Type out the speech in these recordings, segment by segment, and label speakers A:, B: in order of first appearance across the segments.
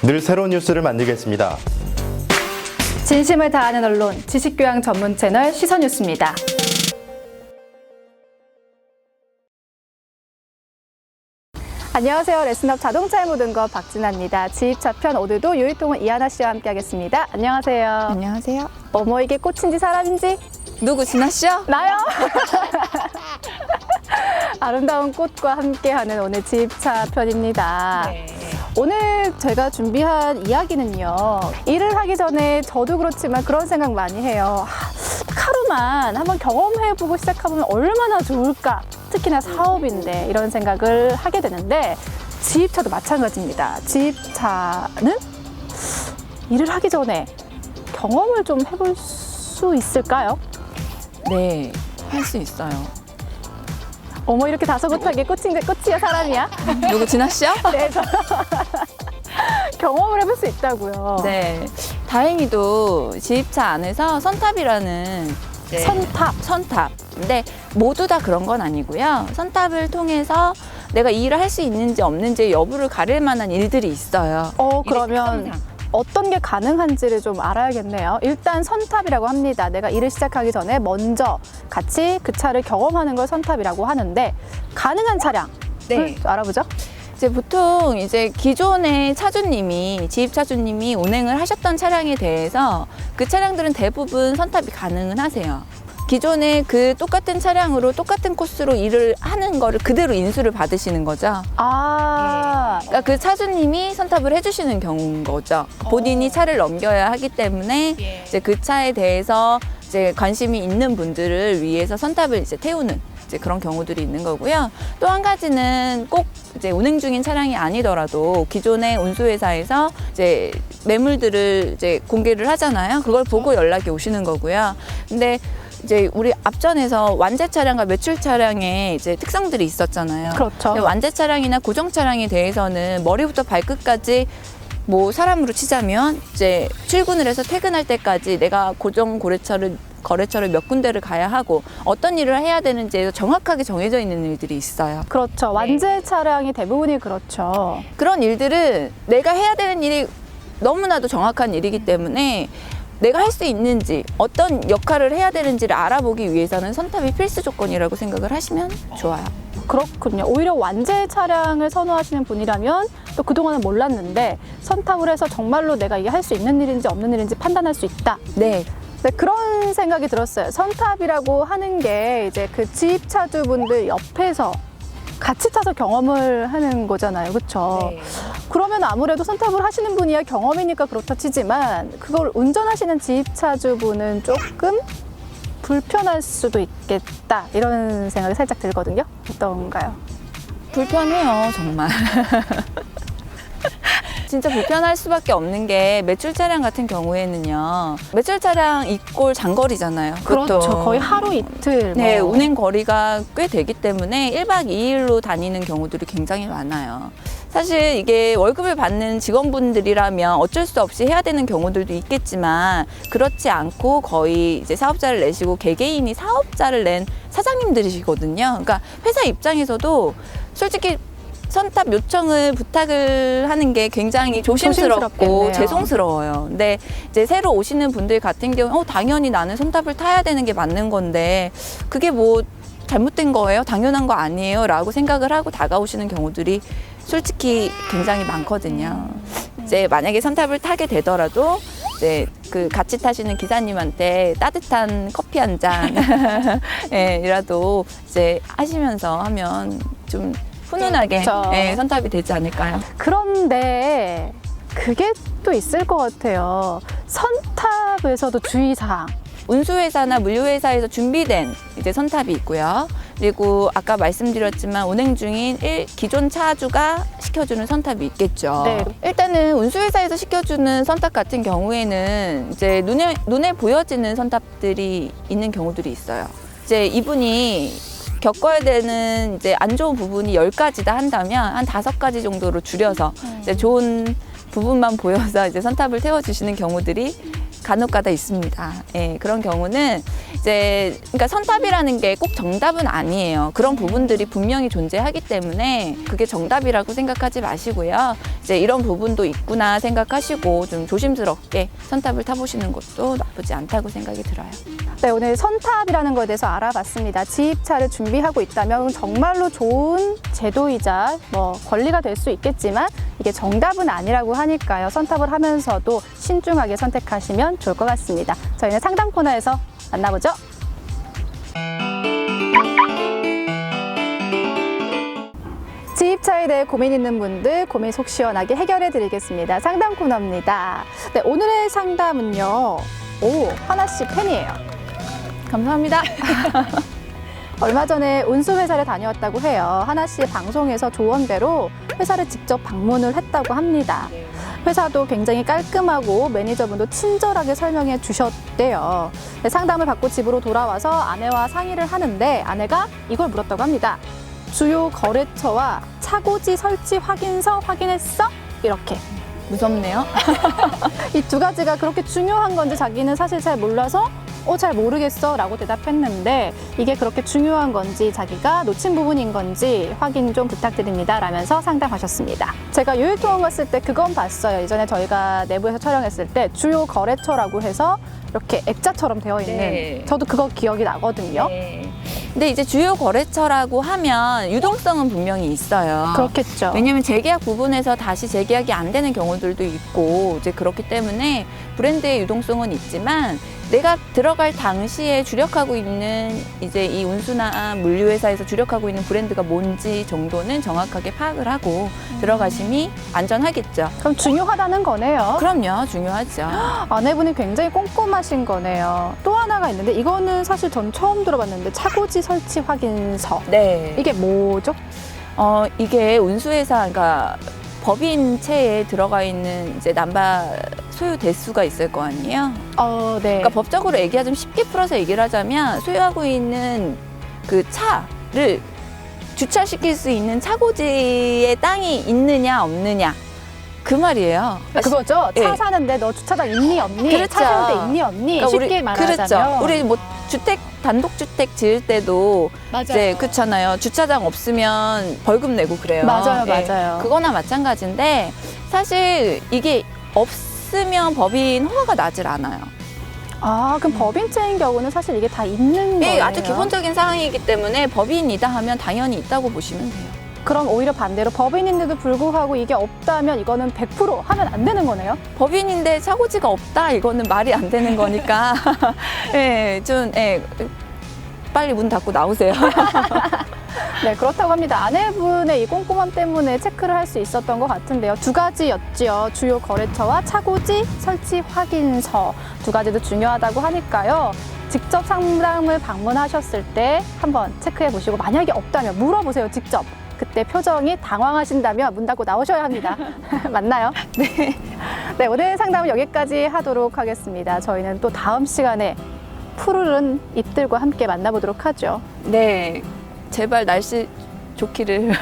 A: 늘 새로운 뉴스를 만들겠습니다.
B: 진심을 다하는 언론, 지식교양 전문 채널 시선뉴스입니다. 안녕하세요. 레슨업 자동차의 모든 것 박진아입니다. 지입차편 오늘도 유일통은 이하나 씨와 함께하겠습니다. 안녕하세요.
C: 안녕하세요.
B: 뭐뭐에게 꽃인지 사람인지
C: 누구 진아 씨요?
B: 나요. 아름다운 꽃과 함께하는 오늘 지입차 편입니다.
C: 네.
B: 오늘 제가 준비한 이야기는요. 일을 하기 전에 저도 그렇지만 그런 생각 많이 해요. 하루만 한번 경험해보고 시작하면 얼마나 좋을까. 특히나 사업인데 이런 생각을 하게 되는데 지입차도 마찬가지입니다. 지입차는 일을 하기 전에 경험을 좀 해볼 수 있을까요?
C: 네, 할 수 있어요.
B: 어머, 이렇게 다소곳하게 꽃이야 사람이야?
C: 누구 진아 씨요?
B: 네, 경험을 해볼 수 있다고요.
C: 네, 다행히도 지입차 안에서 선탑이라는 선탑. 근데 모두 다 그런 건 아니고요. 선탑을 통해서 내가 이 일을 할 수 있는지 없는지 여부를 가릴 만한 일들이 있어요.
B: 그러면 어떤 게 가능한지를 좀 알아야겠네요. 일단 선탑이라고 합니다. 내가 일을 시작하기 전에 먼저 같이 그 차를 경험하는 걸 선탑이라고 하는데 가능한 차량을 알아보죠.
C: 이제 보통 이제 기존의 차주님이 지입차주님이 운행을 하셨던 차량에 대해서 그 차량들은 대부분 선탑이 가능은 하세요. 기존에 그 똑같은 차량으로 똑같은 코스로 일을 하는 거를 그대로 인수를 받으시는 거죠. 그러니까 그 차주님이 선탑을 해주시는 경우인 거죠. 본인이 차를 넘겨야 하기 때문에 이제 그 차에 대해서 이제 관심이 있는 분들을 위해서 선탑을 이제 태우는 이제 그런 경우들이 있는 거고요. 또 한 가지는 꼭 이제 운행 중인 차량이 아니더라도 기존의 운수회사에서 이제 매물들을 이제 공개를 하잖아요. 그걸 보고 연락이 오시는 거고요. 근데 이제 우리 앞전에서 완제 차량과 매출 차량의 이제 특성들이 있었잖아요.
B: 그렇죠.
C: 완제 차량이나 고정 차량에 대해서는 머리부터 발끝까지 뭐 사람으로 치자면 이제 출근을 해서 퇴근할 때까지 내가 고정 거래처를 몇 군데를 가야 하고 어떤 일을 해야 되는지 정확하게 정해져 있는 일들이 있어요.
B: 그렇죠. 완제 차량이 대부분이 그렇죠.
C: 그런 일들은 내가 해야 되는 일이 너무나도 정확한 일이기 때문에 내가 할 수 있는지 어떤 역할을 해야 되는지를 알아보기 위해서는 선탑이 필수 조건이라고 생각을 하시면 좋아요.
B: 그렇군요. 오히려 완제 차량을 선호하시는 분이라면 또 그동안은 몰랐는데 선탑을 해서 정말로 내가 이게 할 수 있는 일인지 없는 일인지 판단할 수 있다.
C: 네.
B: 네, 그런 생각이 들었어요. 선탑이라고 하는 게 이제 그 지입차주분들 옆에서 같이 타서 경험을 하는 거잖아요. 그렇죠?
C: 네.
B: 그러면 아무래도 선탑을 하시는 분이야 경험이니까 그렇다 치지만 그걸 운전하시는 지입차주분은 조금 불편할 수도 있겠다. 이런 생각이 살짝 들거든요. 어떤가요?
C: 불편해요, 정말. 진짜 불편할 수밖에 없는 게 매출 차량 같은 경우에는요. 매출 차량 이꼴 장거리잖아요.
B: 그렇죠. 거의 하루 이틀.
C: 네, 운행 거리가 꽤 되기 때문에 1박 2일로 다니는 경우들이 굉장히 많아요. 사실 이게 월급을 받는 직원분들이라면 어쩔 수 없이 해야 되는 경우들도 있겠지만 그렇지 않고 거의 이제 사업자를 내시고 개개인이 사업자를 낸 사장님들이시거든요. 그러니까 회사 입장에서도 솔직히 선탑 요청을 부탁을 하는 게 굉장히 조심스럽고 죄송스러워요. 근데 이제 새로 오시는 분들 같은 경우 당연히 나는 선탑을 타야 되는 게 맞는 건데 그게 뭐 잘못된 거예요? 당연한 거 아니에요? 라고 생각을 하고 다가오시는 경우들이 솔직히 굉장히 많거든요. 이제 만약에 선탑을 타게 되더라도 이제 그 같이 타시는 기사님한테 따뜻한 커피 한 잔 이라도 이제 하시면서 하면 좀 훈훈하게 선탑이 되지 않을까요?
B: 그런데 그게 또 있을 것 같아요. 선탑에서도 주의사항.
C: 운수회사나 물류회사에서 준비된 이제 선탑이 있고요. 그리고 아까 말씀드렸지만 운행 중인 기존 차주가 시켜주는 선탑이 있겠죠.
B: 네.
C: 일단은 운수회사에서 시켜주는 선탑 같은 경우에는 이제 눈에 보여지는 선탑들이 있는 경우들이 있어요. 이제 이분이 겪어야 되는 이제 안 좋은 부분이 10가지다 한다면 한 5가지 정도로 줄여서 이제 좋은 부분만 보여서 이제 선탑을 태워주시는 경우들이 간혹가다 있습니다. 예, 그런 경우는 이제 그러니까 선탑이라는 게 꼭 정답은 아니에요. 그런 부분들이 분명히 존재하기 때문에 그게 정답이라고 생각하지 마시고요. 이제 이런 부분도 있구나 생각하시고 좀 조심스럽게 선탑을 타보시는 것도 나쁘지 않다고 생각이 들어요.
B: 네, 오늘 선탑이라는 것에 대해서 알아봤습니다. 지입차를 준비하고 있다면 정말로 좋은 제도이자 권리가 될 수 있겠지만 이게 정답은 아니라고 하니까요. 선탑을 하면서도 신중하게 선택하시면 좋을 것 같습니다. 저희는 상담 코너에서 만나보죠. 지입차에 대해 고민 있는 분들 고민 속 시원하게 해결해 드리겠습니다. 상담 코너입니다. 네, 오늘의 상담은요. 하나 씨 팬이에요.
C: 감사합니다.
B: 얼마 전에 운수회사를 다녀왔다고 해요. 하나 씨의 방송에서 조언대로 회사를 직접 방문을 했다고 합니다. 회사도 굉장히 깔끔하고 매니저분도 친절하게 설명해 주셨대요. 네, 상담을 받고 집으로 돌아와서 아내와 상의를 하는데 아내가 이걸 물었다고 합니다. 주요 거래처와 차고지 설치 확인서 확인했어? 이렇게.
C: 무섭네요.
B: 이 두 가지가 그렇게 중요한 건지 자기는 사실 잘 몰라서 잘 모르겠어 라고 대답했는데 이게 그렇게 중요한 건지 자기가 놓친 부분인 건지 확인 좀 부탁드립니다 라면서 상담하셨습니다. 제가 요일통원 갔을 때 그건 봤어요. 이전에 저희가 내부에서 촬영했을 때 주요 거래처라고 해서 이렇게 액자처럼 되어 있는
C: 네.
B: 저도 그거 기억이 나거든요.
C: 네. 근데 이제 주요 거래처라고 하면 유동성은 분명히 있어요.
B: 그렇겠죠.
C: 왜냐하면 재계약 부분에서 다시 재계약이 안 되는 경우들도 있고 이제 그렇기 때문에 브랜드의 유동성은 있지만 내가 들어갈 당시에 주력하고 있는 이제 이 운수나 물류회사에서 주력하고 있는 브랜드가 뭔지 정도는 정확하게 파악을 하고 들어가심이 안전하겠죠.
B: 그럼 중요하다는 거네요.
C: 그럼요, 중요하죠.
B: 아내분이 굉장히 꼼꼼하신 거네요. 또 하나가 있는데 이거는 사실 전 처음 들어봤는데 차고지 설치 확인서.
C: 네.
B: 이게 뭐죠?
C: 이게 운수회사, 그러니까 법인체에 들어가 있는 이제 남바 소유 대수가 있을 거 아니에요?
B: 네.
C: 그러니까 법적으로 얘기하자면 쉽게 풀어서 얘기를 하자면 소유하고 있는 그 차를 주차시킬 수 있는 차고지의 땅이 있느냐 없느냐 그 말이에요.
B: 그거죠. 차
C: 예.
B: 사는데 너 주차장 있니 없니?
C: 그렇죠.
B: 차 세울 때 있니 없니?
C: 그러니까
B: 쉽게 말하자면.
C: 그렇죠. 우리 뭐 단독주택 지을 때도
B: 맞아요.
C: 이제 그렇잖아요. 주차장 없으면 벌금 내고 그래요.
B: 맞아요,
C: 예.
B: 맞아요.
C: 그거나 마찬가지인데 사실 이게 없으면 법인 허가가 나질 않아요.
B: 그럼 법인체인 경우는 사실 이게 다 있는
C: 이게
B: 거예요.
C: 아주 기본적인 사항이기 때문에 법인이다 하면 당연히 있다고 보시면 돼요.
B: 그럼 오히려 반대로 법인인데도 불구하고 이게 없다면 이거는 100% 하면 안 되는 거네요?
C: 법인인데 차고지가 없다 이거는 말이 안 되는 거니까 빨리 문 닫고 나오세요.
B: 네, 그렇다고 합니다. 아내분의 이 꼼꼼함 때문에 체크를 할 수 있었던 것 같은데요. 두 가지였지요. 주요 거래처와 차고지 설치 확인서. 두 가지도 중요하다고 하니까요. 직접 상담을 방문하셨을 때 한번 체크해 보시고 만약에 없다면 물어보세요, 직접. 그때 표정이 당황하신다면 문 닫고 나오셔야 합니다. 맞나요? 네. 네, 오늘 상담은 여기까지 하도록 하겠습니다. 저희는 또 다음 시간에 푸르른 잎들과 함께 만나보도록 하죠.
C: 네, 제발 날씨 좋기를.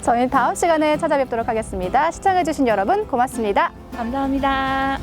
B: 저희는 다음 시간에 찾아뵙도록 하겠습니다. 시청해주신 여러분 고맙습니다.
C: 감사합니다.